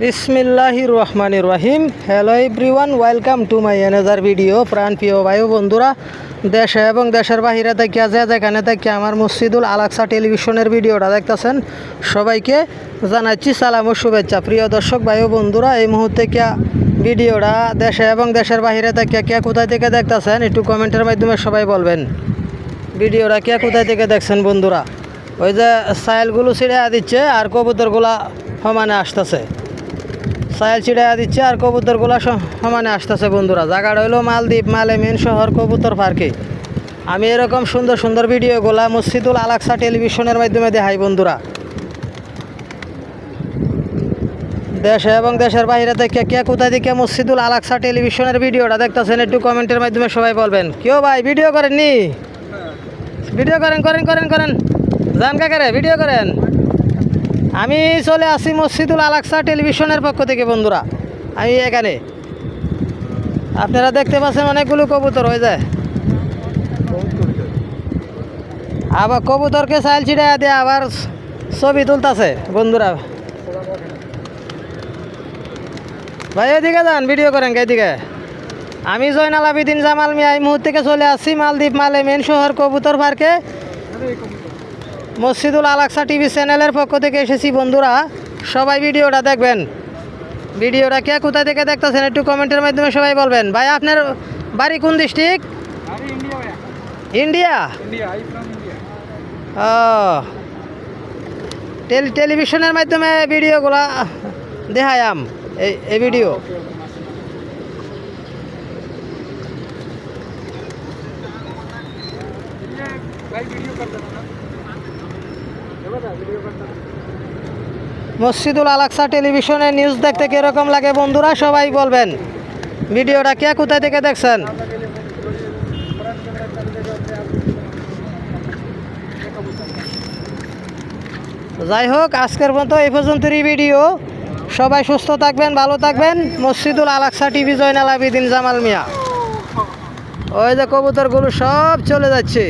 বিসমিল্লাহির রহমানির রহিম। Hello everyone, welcome to my another video. প্রাণপ্রিয় ভাই বন্ধুরা, দেশে এবং দেশের বাহিরে থেকে যেখানে থেকে আমার মসজিদুল আলাকসা টেলিভিশনের ভিডিওটা দেখতেছেন, সবাইকে জানাচ্ছি সালাম ও শুভেচ্ছা। প্রিয় দর্শক ভাই বন্ধুরা, এই মুহূর্তে ভিডিওটা দেশে এবং দেশের বাহিরে থেকে কোথায় থেকে দেখতেছেন একটু কমেন্টের মাধ্যমে সবাই বলবেন। ভিডিওটা কোথায় থেকে দেখছেন বন্ধুরা? ওই যে সাইলগুলো ছিঁড়ে দিচ্ছে আর কবুতরগুলা সমানে আসতেছে, সাইল ছিঁড়ে দিচ্ছে আর কবুতরগুলা সমানে আসতেছে বন্ধুরা। জায়গাটা হইলো মালদ্বীপ মেন শহর কবুতর পার্কে। আমি এরকম সুন্দর সুন্দর ভিডিওগুলা মসজিদুল আলাকসা টেলিভিশনের মাধ্যমে দেখাই বন্ধুরা। দেশে এবং দেশের বাইরে থেকে কোথায় থেকে মসজিদুল আলাকসা টেলিভিশনের ভিডিওটা দেখতেছেন একটু কমেন্টের মাধ্যমে সবাই বলবেন। কেউ ভাই ভিডিও করেননি? ভিডিও করেন করেন করেন করেন জান কাকারে ভিডিও করেন। আমি চলে আসি মসজিদুল আলাকসা টেলিভিশনের পক্ষ থেকে বন্ধুরা। আমি এখানে আপনারা দেখতে পাচ্ছেন অনেকগুলো কবুতর হয়ে যায়, আবার কবুতরকে চাইল ছিড়ে দিয়ে আবার ছবি তুলতেছে বন্ধুরা। ভাই এদিকে যান, ভিডিও করেন এদিকে। আমি জয়নাল আবেদিন জামাল মিয়া এই মুহূর্তে চলে আসছি মালদ্বীপ মেন শহর কবুতর পার্কে। মসজিদুল আলাকসা টিভি চ্যানেলের পক্ষ থেকে এসেছি বন্ধুরা। সবাই ভিডিওটা দেখবেন। ভিডিওটা কোথায় থেকে দেখতেছেন একটু কমেন্টের মাধ্যমে সবাই বলবেন। ভাই আপনার বাড়ি কোন ডিস্ট্রিক্ট? ইন্ডিয়া। ও, টেলিভিশনের মাধ্যমে ভিডিওগুলা দেখায়াম এই ভিডিও। মসজিদুল আলাকসা টেলিভিশনের নিউজ দেখতে কিরকম লাগে বন্ধুরা সবাই বলবেন। ভিডিওটা কোথায় থেকে দেখছেন? যাই হোক, আজকের মতো এই পর্যন্তই ভিডিও। সবাই সুস্থ থাকবেন, ভালো থাকবেন। মসজিদুল আলাকসা টিভি, জয়নাল আবেদিন জামাল মিয়া। ওই যে কবুতরগুলো সব চলে যাচ্ছে।